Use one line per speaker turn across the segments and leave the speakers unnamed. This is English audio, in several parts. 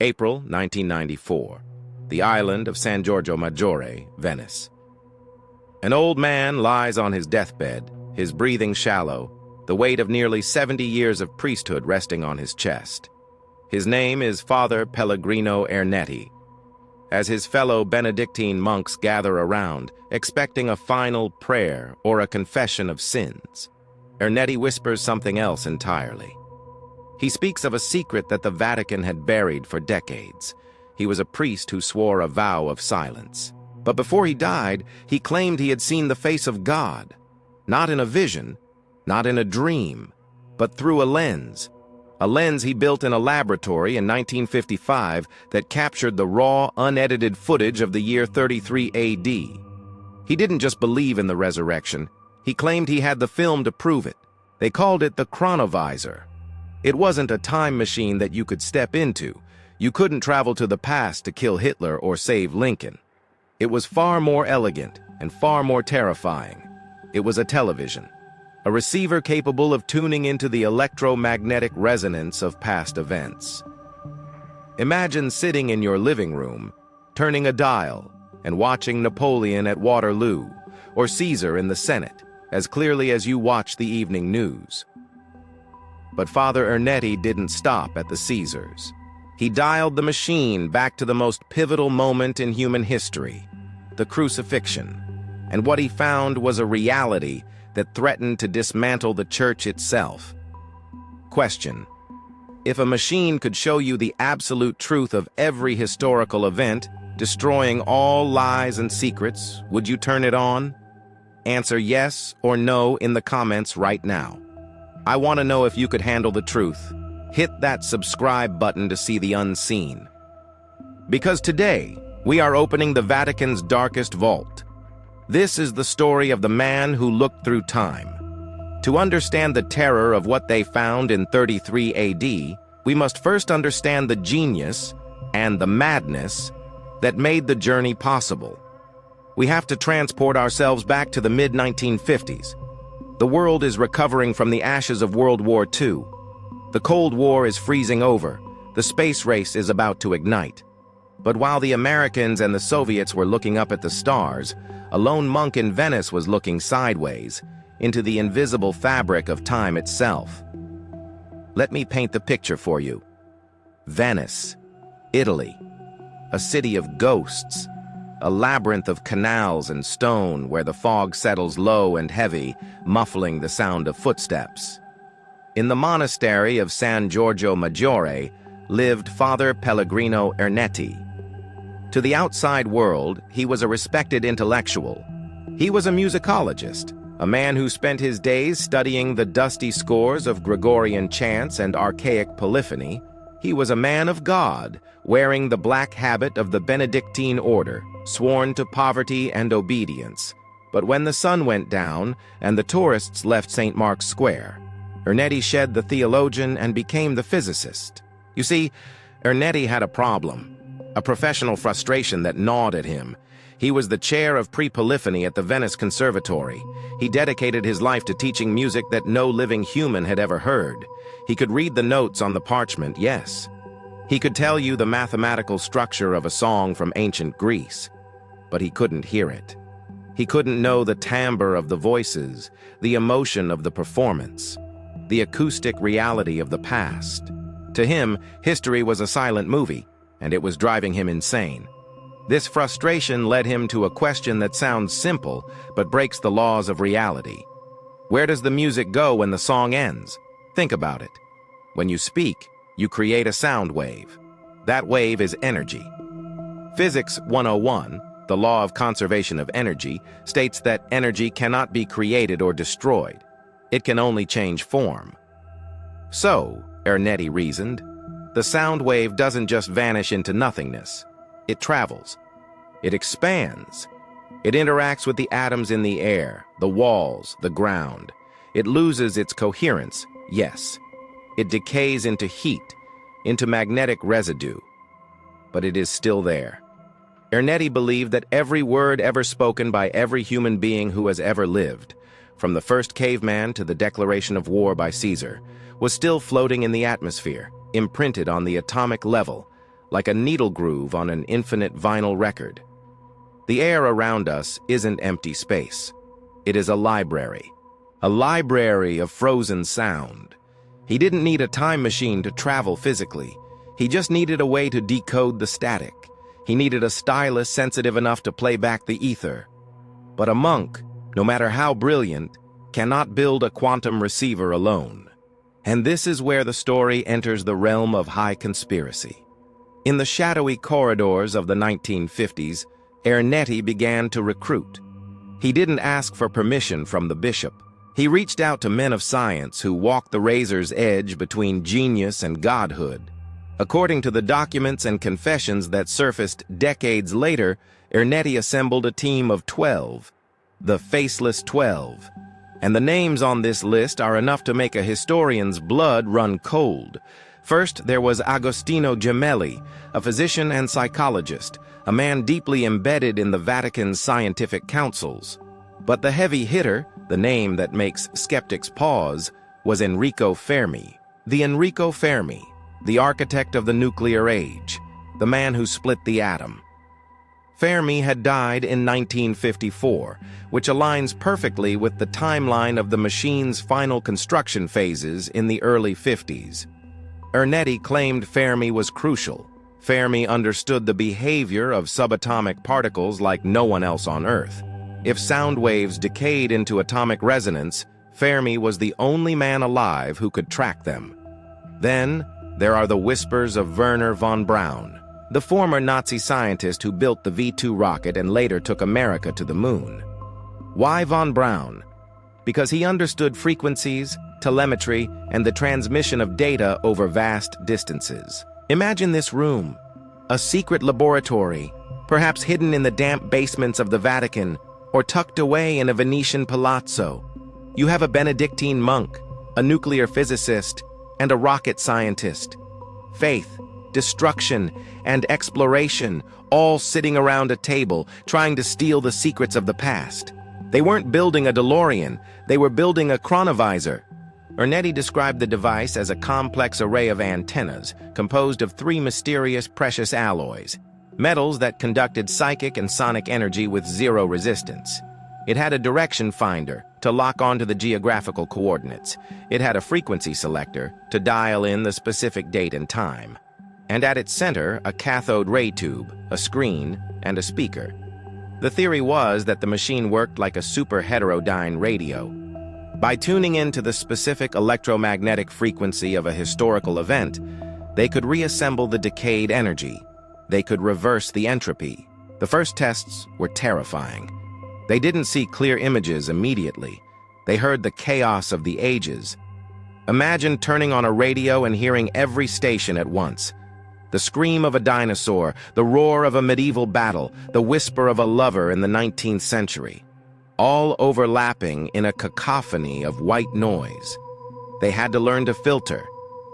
April 1994. The island of San Giorgio Maggiore, Venice. An old man lies on his deathbed, his breathing shallow, the weight of nearly 70 years of priesthood resting on his chest. His name is Father Pellegrino Ernetti. As his fellow Benedictine monks gather around, expecting a final prayer or a confession of sins, Ernetti whispers something else entirely. He speaks of a secret that the Vatican had buried for decades. He was a priest who swore a vow of silence. But before he died, he claimed he had seen the face of God, not in a vision, not in a dream, but through a lens he built in a laboratory in 1955 that captured the raw, unedited footage of the year 33 AD. He didn't just believe in the resurrection. He claimed he had the film to prove it. They called it the chronovisor. It wasn't a time machine that you could step into. You couldn't travel to the past to kill Hitler or save Lincoln. It was far more elegant and far more terrifying. It was a television, a receiver capable of tuning into the electromagnetic resonance of past events. Imagine sitting in your living room, turning a dial, and watching Napoleon at Waterloo or Caesar in the Senate as clearly as you watch the evening news. But Father Ernetti didn't stop at the Caesars. He dialed the machine back to the most pivotal moment in human history, the crucifixion. And what he found was a reality that threatened to dismantle the church itself. Question: if a machine could show you the absolute truth of every historical event, destroying all lies and secrets, would you turn it on? Answer yes or no in the comments right now. I want to know if you could handle the truth. Hit that subscribe button to see the unseen. Because today, we are opening the Vatican's darkest vault. This is the story of the man who looked through time. To understand the terror of what they found in 33 AD, we must first understand the genius and the madness that made the journey possible. We have to transport ourselves back to the mid-1950s. The world is recovering from the ashes of World War II. The Cold War is freezing over. The space race is about to ignite. But while the Americans and the Soviets were looking up at the stars, a lone monk in Venice was looking sideways into the invisible fabric of time itself. Let me paint the picture for you. Venice, Italy, a city of ghosts, a labyrinth of canals and stone where the fog settles low and heavy, muffling the sound of footsteps. In the monastery of San Giorgio Maggiore lived Father Pellegrino Ernetti. To the outside world, he was a respected intellectual. He was a musicologist, a man who spent his days studying the dusty scores of Gregorian chants and archaic polyphony. He was a man of God, wearing the black habit of the Benedictine order, sworn to poverty and obedience. But when the sun went down and the tourists left St. Mark's Square, Ernetti shed the theologian and became the physicist. You see, Ernetti had a problem, a professional frustration that gnawed at him. He was the chair of pre-polyphony at the Venice Conservatory. He dedicated his life to teaching music that no living human had ever heard. He could read the notes on the parchment, yes. He could tell you the mathematical structure of a song from ancient Greece, but he couldn't hear it. He couldn't know the timbre of the voices, the emotion of the performance, the acoustic reality of the past. To him, history was a silent movie, and it was driving him insane. This frustration led him to a question that sounds simple, but breaks the laws of reality. Where does the music go when the song ends? Think about it. When you speak, you create a sound wave. That wave is energy. Physics 101, the law of conservation of energy, states that energy cannot be created or destroyed. It can only change form. So, Ernetti reasoned, the sound wave doesn't just vanish into nothingness. It travels. It expands. It interacts with the atoms in the air, the walls, the ground. It loses its coherence, yes. It decays into heat, into magnetic residue. But it is still there. Ernetti believed that every word ever spoken by every human being who has ever lived, from the first caveman to the declaration of war by Caesar, was still floating in the atmosphere, imprinted on the atomic level, like a needle groove on an infinite vinyl record. The air around us isn't empty space. It is a library of frozen sound. He didn't need a time machine to travel physically. He just needed a way to decode the static. He needed a stylus sensitive enough to play back the ether. But a monk, no matter how brilliant, cannot build a quantum receiver alone. And this is where the story enters the realm of high conspiracy. In the shadowy corridors of the 1950s, Ernetti began to recruit. He didn't ask for permission from the bishop. He reached out to men of science who walked the razor's edge between genius and godhood. According to the documents and confessions that surfaced decades later, Ernetti assembled a team of 12, the Faceless 12. And the names on this list are enough to make a historian's blood run cold. First, there was Agostino Gemelli, a physician and psychologist, a man deeply embedded in the Vatican's scientific councils. But the heavy hitter, the name that makes skeptics pause, was Enrico Fermi. The Enrico Fermi, the architect of the nuclear age, the man who split the atom. Fermi had died in 1954, which aligns perfectly with the timeline of the machine's final construction phases in the early 50s. Ernetti claimed Fermi was crucial. Fermi understood the behavior of subatomic particles like no one else on Earth. If sound waves decayed into atomic resonance, Fermi was the only man alive who could track them. Then, there are the whispers of Wernher von Braun, the former Nazi scientist who built the V-2 rocket and later took America to the moon. Why von Braun? Because he understood frequencies, telemetry, and the transmission of data over vast distances. Imagine this room, a secret laboratory, perhaps hidden in the damp basements of the Vatican or tucked away in a Venetian palazzo. You have a Benedictine monk, a nuclear physicist, and a rocket scientist. Faith, destruction, and exploration, all sitting around a table, trying to steal the secrets of the past. They weren't building a DeLorean, they were building a chronovisor. Ernetti described the device as a complex array of antennas, composed of 3 mysterious precious alloys, metals that conducted psychic and sonic energy with 0 resistance. It had a direction finder to lock onto the geographical coordinates. It had a frequency selector to dial in the specific date and time. And at its center, a cathode ray tube, a screen, and a speaker. The theory was that the machine worked like a super heterodyne radio. By tuning into the specific electromagnetic frequency of a historical event, they could reassemble the decayed energy. They could reverse the entropy. The first tests were terrifying. They didn't see clear images immediately. They heard the chaos of the ages. Imagine turning on a radio and hearing every station at once. The scream of a dinosaur, the roar of a medieval battle, the whisper of a lover in the 19th century. All overlapping in a cacophony of white noise. They had to learn to filter.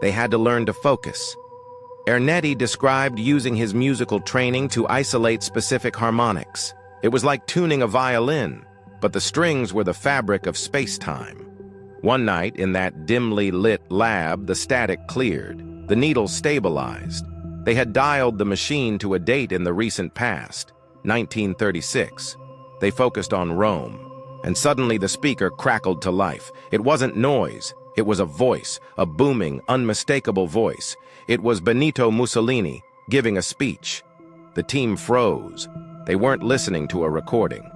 They had to learn to focus. Ernetti described using his musical training to isolate specific harmonics. It was like tuning a violin, but the strings were the fabric of space-time. One night, in that dimly lit lab, the static cleared. The needle stabilized. They had dialed the machine to a date in the recent past, 1936. They focused on Rome, and suddenly the speaker crackled to life. It wasn't noise. It was a voice, a booming, unmistakable voice. It was Benito Mussolini giving a speech. The team froze. They weren't listening to a recording.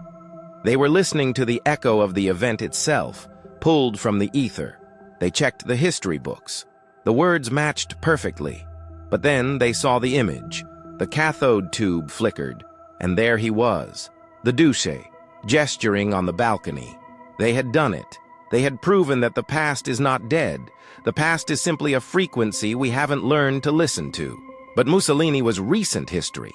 They were listening to the echo of the event itself, pulled from the ether. They checked the history books. The words matched perfectly. But then they saw the image. The cathode tube flickered, and there he was, the Duce, gesturing on the balcony. They had done it. They had proven that the past is not dead. The past is simply a frequency we haven't learned to listen to. But Mussolini was recent history.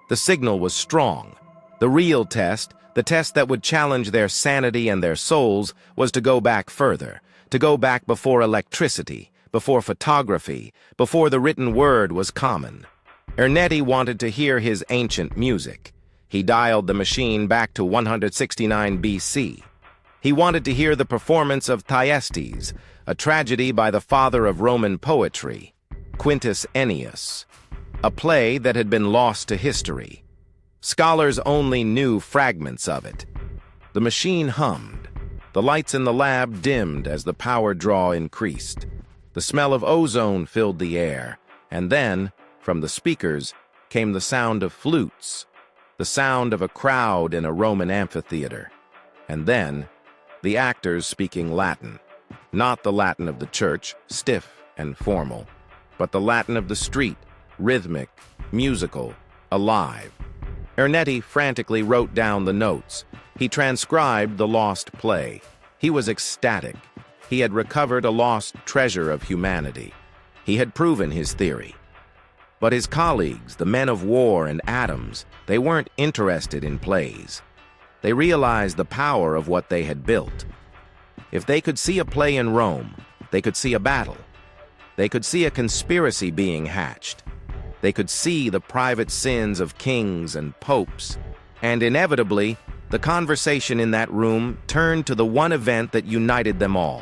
The signal was strong. The real test, the test that would challenge their sanity and their souls, was to go back further, to go back before electricity, before photography, before the written word was common. Ernetti wanted to hear his ancient music. He dialed the machine back to 169 BC. He wanted to hear the performance of Thyestes, a tragedy by the father of Roman poetry, Quintus Ennius. a play that had been lost to history. Scholars only knew fragments of it. The machine hummed. The lights in the lab dimmed as the power draw increased. The smell of ozone filled the air, and then, from the speakers, came the sound of flutes, the sound of a crowd in a Roman amphitheater, and then the actors speaking Latin. Not the Latin of the church, stiff and formal, but the Latin of the street, rhythmic, musical, alive. Ernetti frantically wrote down the notes. He transcribed the lost play. He was ecstatic. He had recovered a lost treasure of humanity. He had proven his theory. But his colleagues, the men of war and atoms, they weren't interested in plays. They realized the power of what they had built. If they could see a play in Rome, they could see a battle. They could see a conspiracy being hatched. They could see the private sins of kings and popes. And inevitably, the conversation in that room turned to the one event that united them all.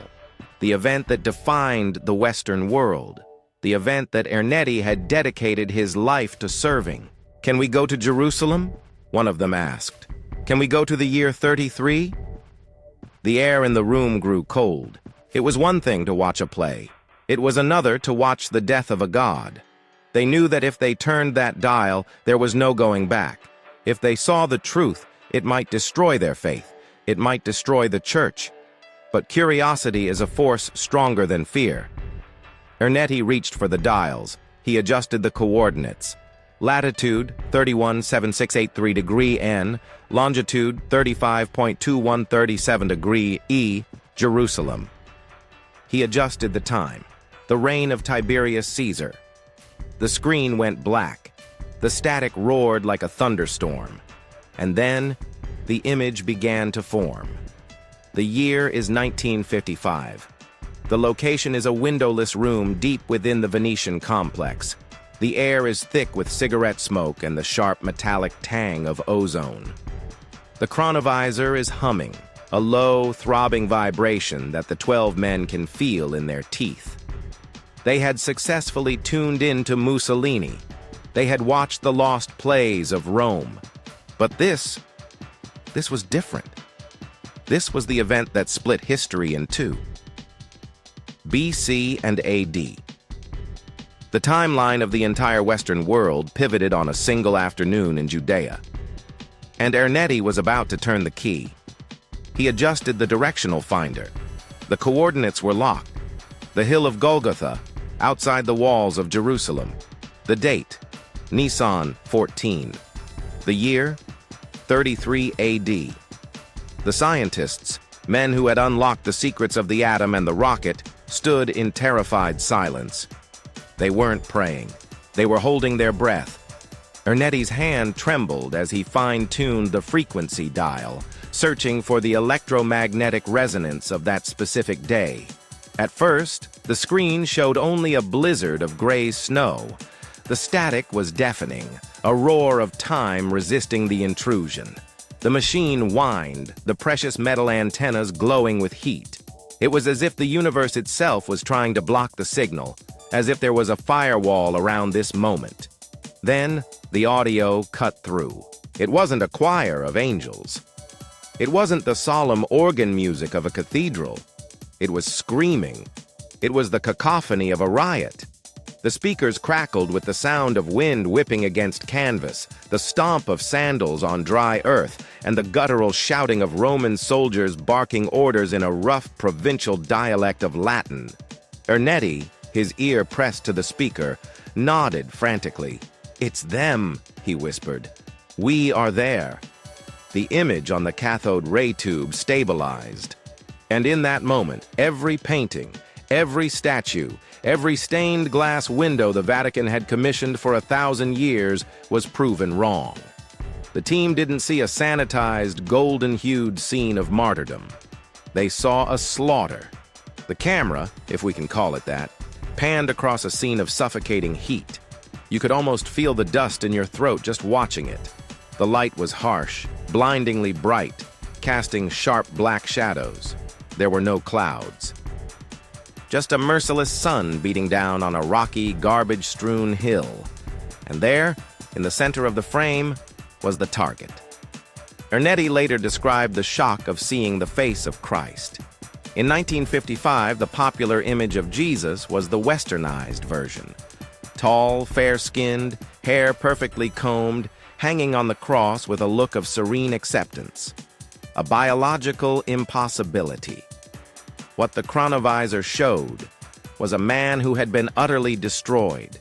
The event that defined the Western world. The event that Ernetti had dedicated his life to serving. "Can we go to Jerusalem?" one of them asked. "Can we go to the year 33? The air in the room grew cold. It was one thing to watch a play. It was another to watch the death of a god. They knew that if they turned that dial, there was no going back. If they saw the truth, it might destroy their faith. It might destroy the church. But curiosity is a force stronger than fear. Ernetti reached for the dials. He adjusted the coordinates. Latitude 31.7683 degree N, longitude 35.2137 degree E, Jerusalem. He adjusted the time. The reign of Tiberius Caesar. The screen went black. The static roared like a thunderstorm. And then, the image began to form. The year is 1955. The location is a windowless room deep within the Venetian complex. The air is thick with cigarette smoke and the sharp metallic tang of ozone. The chronovisor is humming, a low, throbbing vibration that the 12 men can feel in their teeth. They had successfully tuned into Mussolini. They had watched the lost plays of Rome. But this was different. This was the event that split history in two. BC and AD. The timeline of the entire Western world pivoted on a single afternoon in Judea. And Ernetti was about to turn the key. He adjusted the directional finder. The coordinates were locked. The hill of Golgotha, outside the walls of Jerusalem. The date, Nisan 14. The year, 33 AD. The scientists, men who had unlocked the secrets of the atom and the rocket, stood in terrified silence. They weren't praying. They were holding their breath. Ernetti's hand trembled as he fine-tuned the frequency dial, searching for the electromagnetic resonance of that specific day. At first, the screen showed only a blizzard of gray snow. The static was deafening, a roar of time resisting the intrusion. The machine whined, the precious metal antennas glowing with heat. It was as if the universe itself was trying to block the signal, as if there was a firewall around this moment. Then, the audio cut through. It wasn't a choir of angels. It wasn't the solemn organ music of a cathedral. It was screaming. It was the cacophony of a riot. The speakers crackled with the sound of wind whipping against canvas, the stomp of sandals on dry earth, and the guttural shouting of Roman soldiers barking orders in a rough provincial dialect of Latin. Ernetti, his ear pressed to the speaker, nodded frantically. "It's them," he whispered. "We are there." The image on the cathode ray tube stabilized. And in that moment, every painting, every statue, every stained glass window the Vatican had commissioned for 1,000 years was proven wrong. The team didn't see a sanitized, golden-hued scene of martyrdom. They saw a slaughter. The camera, if we can call it that, panned across a scene of suffocating heat. You could almost feel the dust in your throat just watching it. The light was harsh, blindingly bright, casting sharp black shadows. There were no clouds. Just a merciless sun beating down on a rocky, garbage-strewn hill. And there, in the center of the frame, was the target. Ernetti later described the shock of seeing the face of Christ. In 1955, the popular image of Jesus was the westernized version. Tall, fair-skinned, hair perfectly combed, hanging on the cross with a look of serene acceptance. A biological impossibility. What the chronovisor showed was a man who had been utterly destroyed.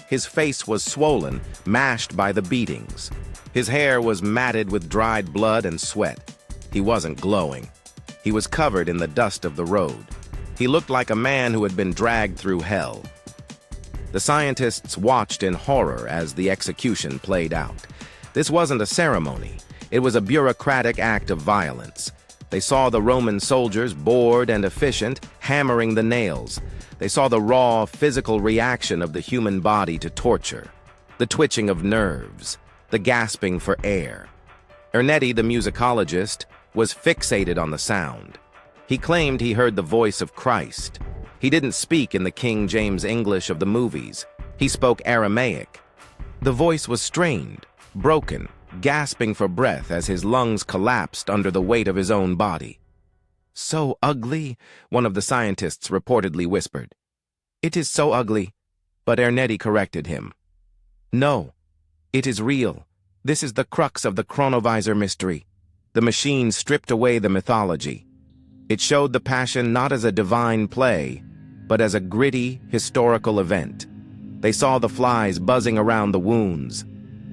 His face was swollen, mashed by the beatings. His hair was matted with dried blood and sweat. He wasn't glowing. He was covered in the dust of the road. He looked like a man who had been dragged through hell. The scientists watched in horror as the execution played out. This wasn't a ceremony. It was a bureaucratic act of violence. They saw the Roman soldiers, bored and efficient, hammering the nails. They saw the raw, physical reaction of the human body to torture, the twitching of nerves, the gasping for air. Ernetti, the musicologist, was fixated on the sound. He claimed he heard the voice of Christ. He didn't speak in the King James English of the movies. He spoke Aramaic. The voice was strained, broken, gasping for breath as his lungs collapsed under the weight of his own body. "So ugly," one of the scientists reportedly whispered. "It is so ugly," but Ernetti corrected him. "No, it is real. This is the crux of the chronovisor mystery." The machine stripped away the mythology. It showed the Passion not as a divine play, but as a gritty, historical event. They saw the flies buzzing around the wounds.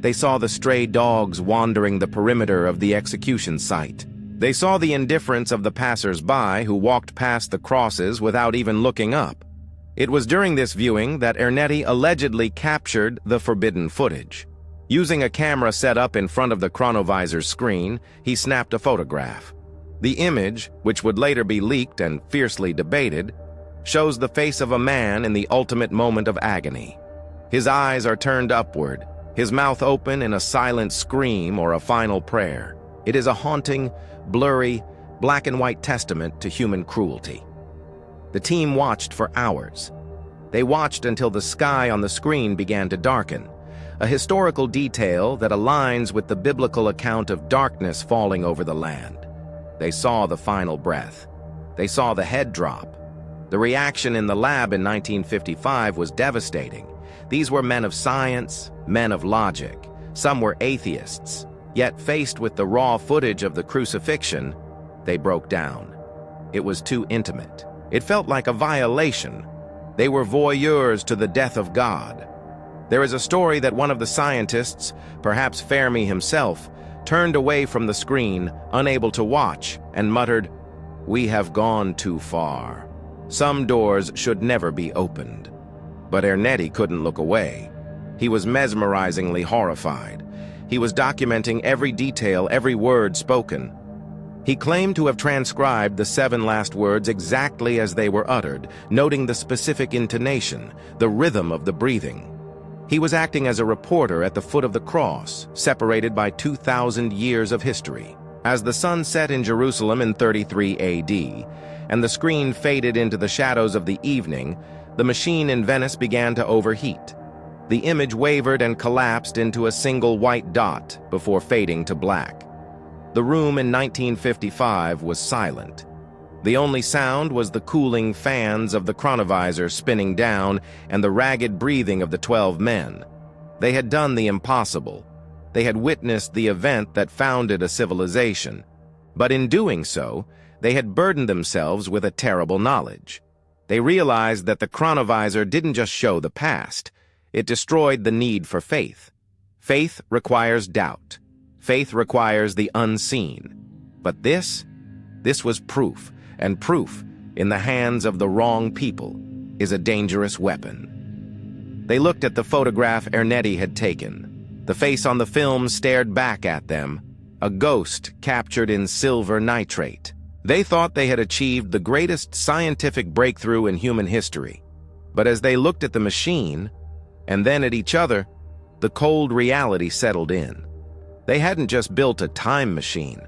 They saw the stray dogs wandering the perimeter of the execution site. They saw the indifference of the passers-by who walked past the crosses without even looking up. It was during this viewing that Ernetti allegedly captured the forbidden footage. Using a camera set up in front of the chronovisor's screen, he snapped a photograph. The image, which would later be leaked and fiercely debated, shows the face of a man in the ultimate moment of agony. His eyes are turned upward, his mouth open in a silent scream or a final prayer. It is a haunting, blurry, black-and-white testament to human cruelty. The team watched for hours. They watched until the sky on the screen began to darken, a historical detail that aligns with the biblical account of darkness falling over the land. They saw the final breath. They saw the head drop. The reaction in the lab in 1955 was devastating. These were men of science, men of logic. Some were atheists. Yet faced with the raw footage of the crucifixion, they broke down. It was too intimate. It felt like a violation. They were voyeurs to the death of God. There is a story that one of the scientists, perhaps Fermi himself, turned away from the screen, unable to watch, and muttered, "We have gone too far. Some doors should never be opened." But Ernetti couldn't look away. He was mesmerizingly horrified. He was documenting every detail, every word spoken. He claimed to have transcribed the 7 last words exactly as they were uttered, noting the specific intonation, the rhythm of the breathing. He was acting as a reporter at the foot of the cross, separated by 2,000 years of history. As the sun set in Jerusalem in 33 AD, and the screen faded into the shadows of the evening, the machine in Venice began to overheat. The image wavered and collapsed into a single white dot before fading to black. The room in 1955 was silent. The only sound was the cooling fans of the chronovisor spinning down and the ragged breathing of the 12 men. They had done the impossible. They had witnessed the event that founded a civilization. But in doing so, they had burdened themselves with a terrible knowledge. They realized that the chronovisor didn't just show the past. It destroyed the need for faith. Faith requires doubt. Faith requires the unseen. But this was proof, and proof, in the hands of the wrong people, is a dangerous weapon. They looked at the photograph Ernetti had taken. The face on the film stared back at them, a ghost captured in silver nitrate. They thought they had achieved the greatest scientific breakthrough in human history. But as they looked at the machine, and then at each other, the cold reality settled in. They hadn't just built a time machine.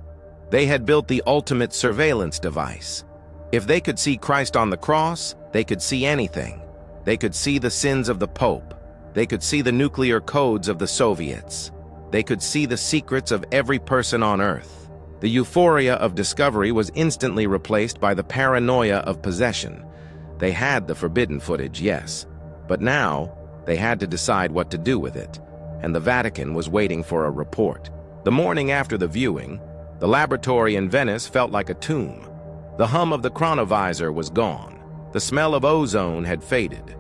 They had built the ultimate surveillance device. If they could see Christ on the cross, they could see anything. They could see the sins of the Pope. They could see the nuclear codes of the Soviets. They could see the secrets of every person on Earth. The euphoria of discovery was instantly replaced by the paranoia of possession. They had the forbidden footage, yes, but now they had to decide what to do with it, and the Vatican was waiting for a report. The morning after the viewing, the laboratory in Venice felt like a tomb. The hum of the chronovisor was gone. The smell of ozone had faded.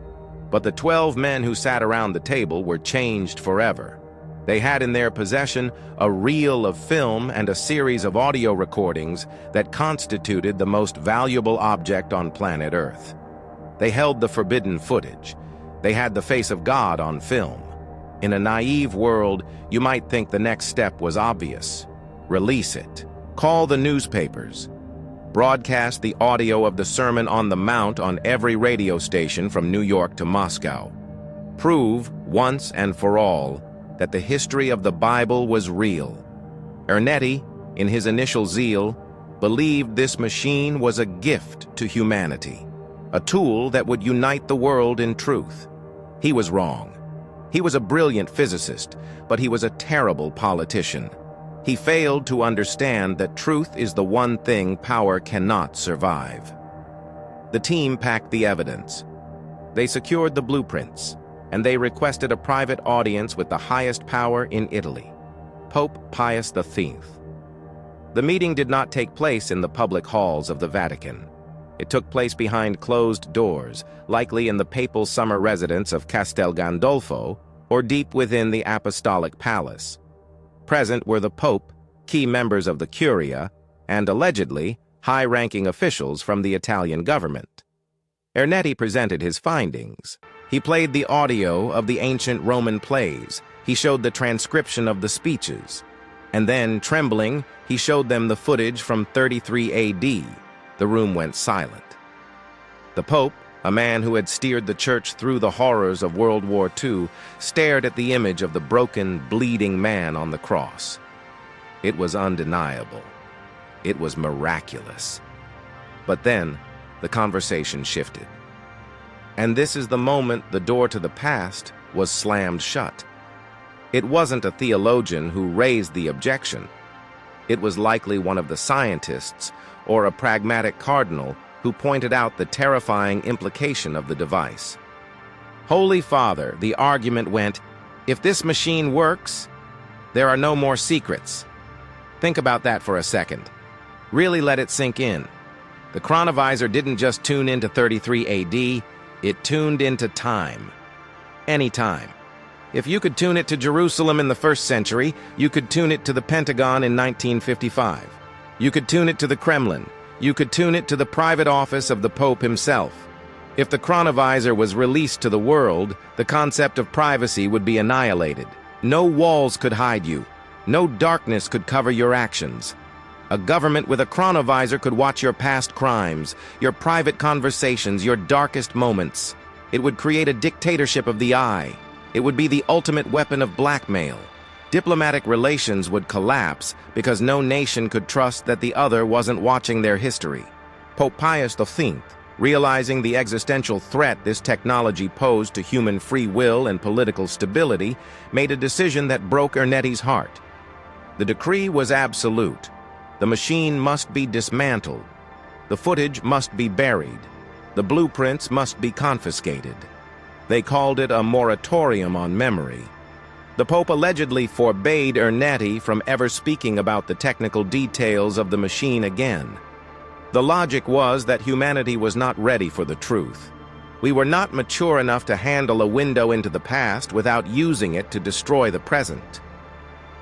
But the 12 men who sat around the table were changed forever. They had in their possession a reel of film and a series of audio recordings that constituted the most valuable object on planet Earth. They held the forbidden footage. They had the face of God on film. In a naive world, you might think the next step was obvious. Release it. Call the newspapers. Broadcast the audio of the Sermon on the Mount on every radio station from New York to Moscow. Prove, once and for all, that the history of the Bible was real. Ernetti, in his initial zeal, believed this machine was a gift to humanity, a tool that would unite the world in truth. He was wrong. He was a brilliant physicist, but he was a terrible politician. He failed to understand that truth is the one thing power cannot survive. The team packed the evidence. They secured the blueprints, and they requested a private audience with the highest power in Italy, Pope Pius X. The meeting did not take place in the public halls of the Vatican. It took place behind closed doors, likely in the papal summer residence of Castel Gandolfo or deep within the Apostolic Palace. Present were the Pope, key members of the Curia, and allegedly high-ranking officials from the Italian government. Ernetti presented his findings. He played the audio of the ancient Roman plays. He showed the transcription of the speeches. And then, trembling, he showed them the footage from 33 AD. The room went silent. The Pope, a man who had steered the church through the horrors of World War II, stared at the image of the broken, bleeding man on the cross. It was undeniable. It was miraculous. But then, the conversation shifted. And this is the moment the door to the past was slammed shut. It wasn't a theologian who raised the objection. It was likely one of the scientists or a pragmatic cardinal who pointed out the terrifying implication of the device. Holy Father, the argument went, if this machine works, there are no more secrets. Think about that for a second. Really let it sink in. The chronovisor didn't just tune into 33 AD, it tuned into time. Any time. If you could tune it to Jerusalem in the 1st century, you could tune it to the Pentagon in 1955. You could tune it to the Kremlin. You could tune it to the private office of the Pope himself. If the chronovisor was released to the world, the concept of privacy would be annihilated. No walls could hide you. No darkness could cover your actions. A government with a chronovisor could watch your past crimes, your private conversations, your darkest moments. It would create a dictatorship of the eye. It would be the ultimate weapon of blackmail. Diplomatic relations would collapse because no nation could trust that the other wasn't watching their history. Pope Pius X, realizing the existential threat this technology posed to human free will and political stability, made a decision that broke Ernetti's heart. The decree was absolute. The machine must be dismantled. The footage must be buried. The blueprints must be confiscated. They called it a moratorium on memory. The Pope allegedly forbade Ernetti from ever speaking about the technical details of the machine again. The logic was that humanity was not ready for the truth. We were not mature enough to handle a window into the past without using it to destroy the present.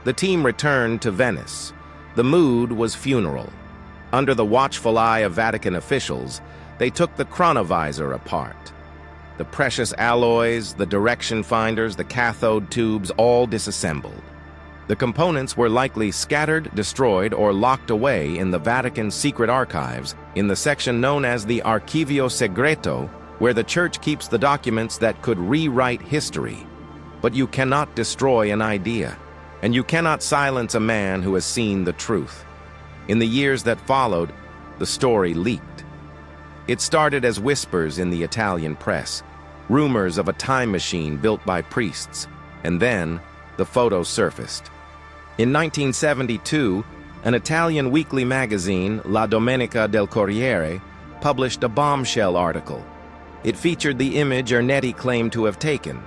The team returned to Venice. The mood was funeral. Under the watchful eye of Vatican officials, they took the chronovisor apart. The precious alloys, the direction finders, the cathode tubes, all disassembled. The components were likely scattered, destroyed, or locked away in the Vatican's secret archives in the section known as the Archivio Segreto, where the Church keeps the documents that could rewrite history. But you cannot destroy an idea, and you cannot silence a man who has seen the truth. In the years that followed, the story leaked. It started as whispers in the Italian press. rumors of a time machine built by priests, and then the photos surfaced. In 1972, an Italian weekly magazine, La Domenica del Corriere, published a bombshell article. It featured the image Ernetti claimed to have taken,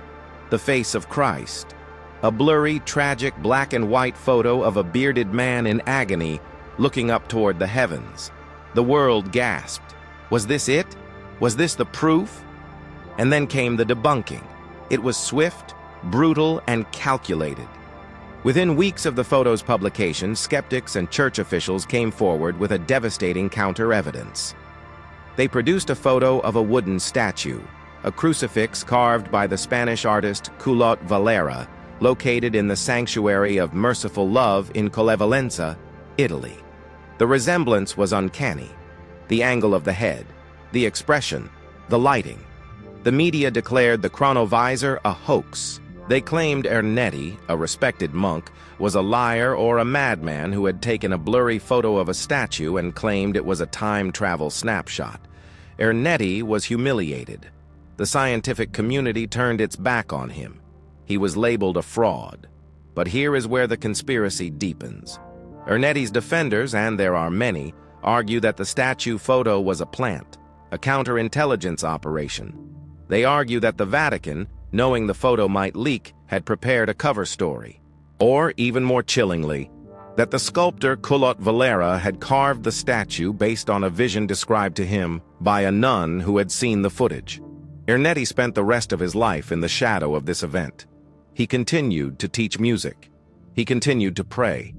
the face of Christ, a blurry, tragic black and white photo of a bearded man in agony looking up toward the heavens. The world gasped. Was this it? Was this the proof? And then came the debunking. It was swift, brutal, and calculated. Within weeks of the photo's publication, skeptics and church officials came forward with a devastating counter-evidence. They produced a photo of a wooden statue, a crucifix carved by the Spanish artist Culot Valera, located in the Sanctuary of Merciful Love in Collevalenza, Italy. The resemblance was uncanny. The angle of the head, the expression, the lighting. The media declared the chronovisor a hoax. They claimed Ernetti, a respected monk, was a liar or a madman who had taken a blurry photo of a statue and claimed it was a time travel snapshot. Ernetti was humiliated. The scientific community turned its back on him. He was labeled a fraud. But here is where the conspiracy deepens. Ernetti's defenders, and there are many, argue that the statue photo was a plant, a counterintelligence operation. They argue that the Vatican, knowing the photo might leak, had prepared a cover story. Or, even more chillingly, that the sculptor Culot Valera had carved the statue based on a vision described to him by a nun who had seen the footage. Ernetti spent the rest of his life in the shadow of this event. He continued to teach music. He continued to pray.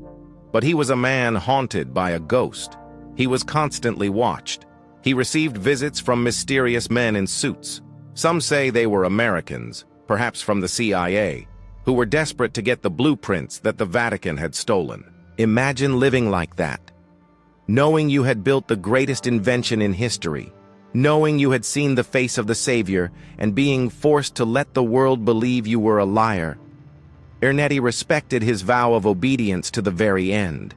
But he was a man haunted by a ghost. He was constantly watched. He received visits from mysterious men in suits. Some say they were Americans, perhaps from the CIA, who were desperate to get the blueprints that the Vatican had stolen. Imagine living like that. Knowing you had built the greatest invention in history, knowing you had seen the face of the Savior, and being forced to let the world believe you were a liar. Ernetti respected his vow of obedience to the very end.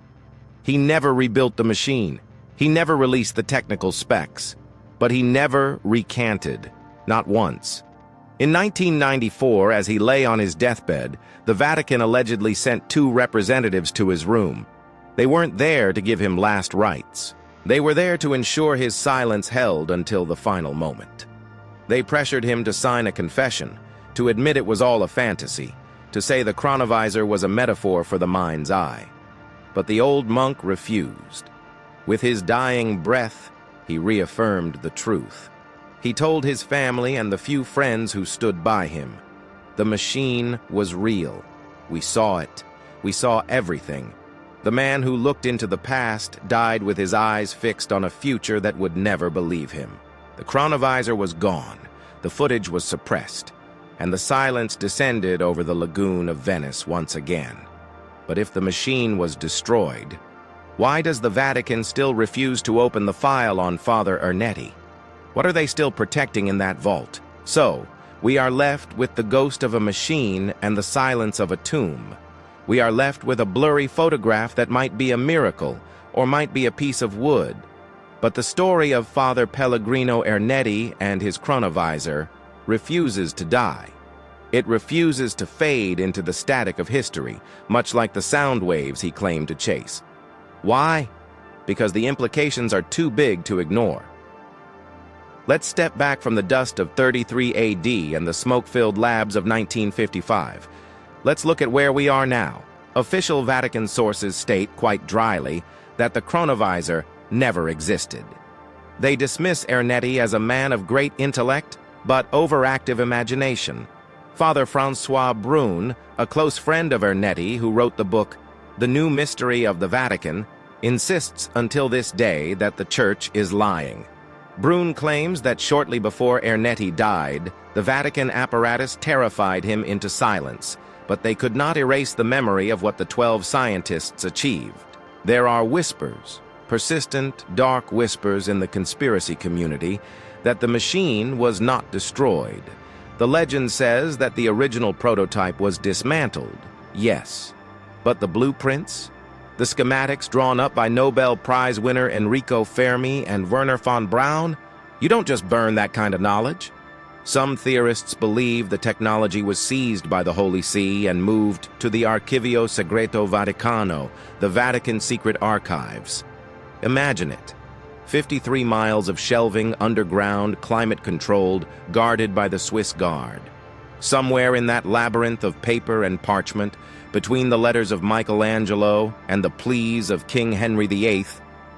He never rebuilt the machine. He never released the technical specs. But he never recanted, not once. In 1994, as he lay on his deathbed, the Vatican allegedly sent 2 representatives to his room. They weren't there to give him last rites. They were there to ensure his silence held until the final moment. They pressured him to sign a confession, to admit it was all a fantasy, to say the chronovisor was a metaphor for the mind's eye. But the old monk refused. With his dying breath, he reaffirmed the truth. He told his family and the few friends who stood by him, the machine was real. We saw it. We saw everything. The man who looked into the past died with his eyes fixed on a future that would never believe him. The chronovisor was gone, the footage was suppressed, and the silence descended over the lagoon of Venice once again. But if the machine was destroyed, why does the Vatican still refuse to open the file on Father Ernetti? What are they still protecting in that vault? So, we are left with the ghost of a machine and the silence of a tomb. We are left with a blurry photograph that might be a miracle or might be a piece of wood. But the story of Father Pellegrino Ernetti and his chronovisor refuses to die. It refuses to fade into the static of history, much like the sound waves he claimed to chase. Why? Because the implications are too big to ignore. Let's step back from the dust of 33 AD and the smoke-filled labs of 1955. Let's look at where we are now. Official Vatican sources state, quite dryly, that the chronovisor never existed. They dismiss Ernetti as a man of great intellect, but overactive imagination. Father Francois Brune, a close friend of Ernetti who wrote the book The New Mystery of the Vatican, insists until this day that the Church is lying. Brune claims that shortly before Ernetti died, the Vatican apparatus terrified him into silence, but they could not erase the memory of what the 12 scientists achieved. There are whispers, persistent, dark whispers in the conspiracy community, that the machine was not destroyed. The legend says that the original prototype was dismantled, yes. But the blueprints? The schematics drawn up by Nobel Prize winner Enrico Fermi and Wernher von Braun? You don't just burn that kind of knowledge. Some theorists believe the technology was seized by the Holy See and moved to the Archivio Segreto Vaticano, the Vatican secret archives. Imagine it. 53 miles of shelving, underground, climate-controlled, guarded by the Swiss Guard. Somewhere in that labyrinth of paper and parchment, between the letters of Michelangelo and the pleas of King Henry VIII,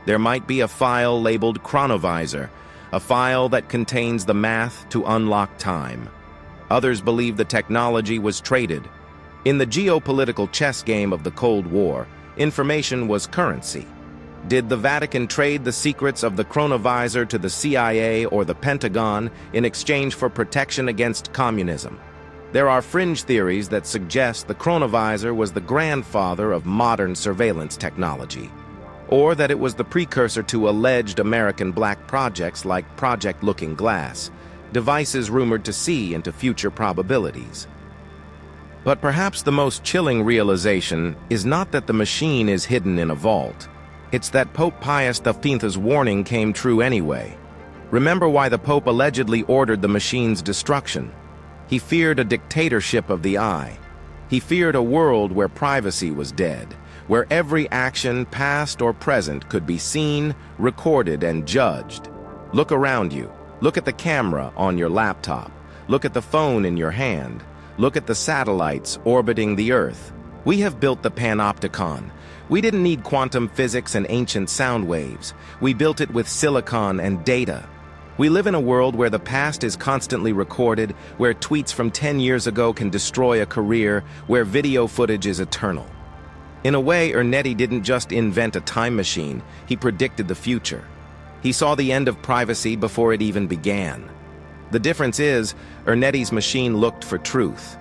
there might be a file labeled Chronovisor, a file that contains the math to unlock time. Others believe the technology was traded. In the geopolitical chess game of the Cold War, information was currency. Did the Vatican trade the secrets of the Chronovisor to the CIA or the Pentagon in exchange for protection against communism? There are fringe theories that suggest the Chronovisor was the grandfather of modern surveillance technology, or that it was the precursor to alleged American black projects like Project Looking Glass, devices rumored to see into future probabilities. But perhaps the most chilling realization is not that the machine is hidden in a vault. It's that Pope Pius V's warning came true anyway. Remember why the Pope allegedly ordered the machine's destruction. He feared a dictatorship of the eye. He feared a world where privacy was dead, where every action, past or present, could be seen, recorded, and judged. Look around you. Look at the camera on your laptop. Look at the phone in your hand. Look at the satellites orbiting the Earth. We have built the panopticon. We didn't need quantum physics and ancient sound waves. We built it with silicon and data. We live in a world where the past is constantly recorded, where tweets from 10 years ago can destroy a career, where video footage is eternal. In a way, Ernetti didn't just invent a time machine, he predicted the future. He saw the end of privacy before it even began. The difference is, Ernetti's machine looked for truth.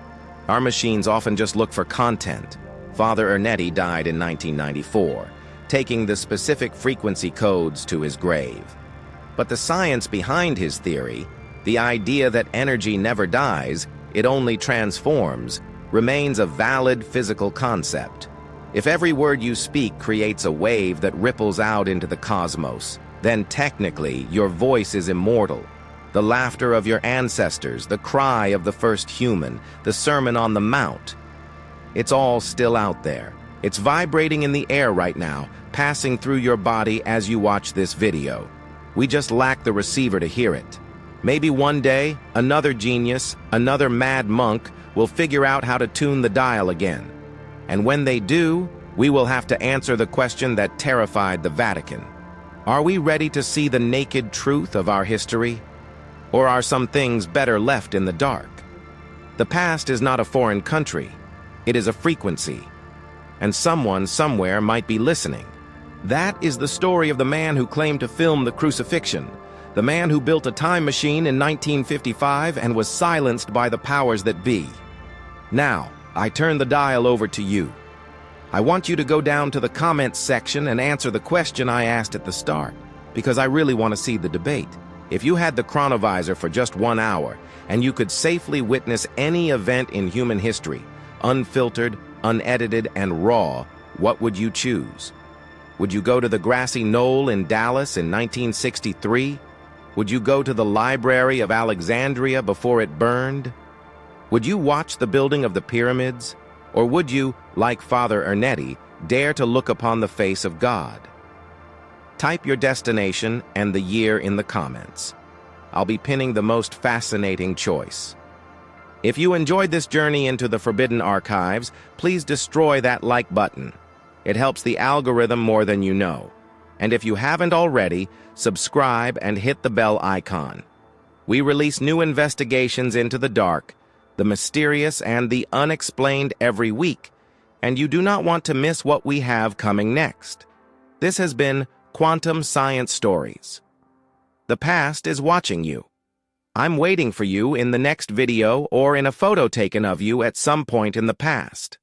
Our machines often just look for content. Father Ernetti died in 1994, taking the specific frequency codes to his grave. But the science behind his theory, the idea that energy never dies, it only transforms, remains a valid physical concept. If every word you speak creates a wave that ripples out into the cosmos, then technically your voice is immortal. The laughter of your ancestors, the cry of the first human, the Sermon on the Mount. It's all still out there. It's vibrating in the air right now, passing through your body as you watch this video. We just lack the receiver to hear it. Maybe one day, another genius, another mad monk, will figure out how to tune the dial again. And when they do, we will have to answer the question that terrified the Vatican. Are we ready to see the naked truth of our history? Or are some things better left in the dark? The past is not a foreign country. It is a frequency. And someone somewhere might be listening. That is the story of the man who claimed to film the crucifixion, the man who built a time machine in 1955 and was silenced by the powers that be. Now, I turn the dial over to you. I want you to go down to the comments section and answer the question I asked at the start, because I really want to see the debate. If you had the Chronovisor for just 1 hour, and you could safely witness any event in human history, unfiltered, unedited, and raw, what would you choose? Would you go to the grassy knoll in Dallas in 1963? Would you go to the Library of Alexandria before it burned? Would you watch the building of the pyramids? Or would you, like Father Ernetti, dare to look upon the face of God? Type your destination and the year in the comments. I'll be pinning the most fascinating choice. If you enjoyed this journey into the Forbidden Archives, please destroy that like button. It helps the algorithm more than you know. And if you haven't already, subscribe and hit the bell icon. We release new investigations into the dark, the mysterious and the unexplained every week, and you do not want to miss what we have coming next. This has been Quantum Science Stories. The past is watching you. I'm waiting for you in the next video or in a photo taken of you at some point in the past.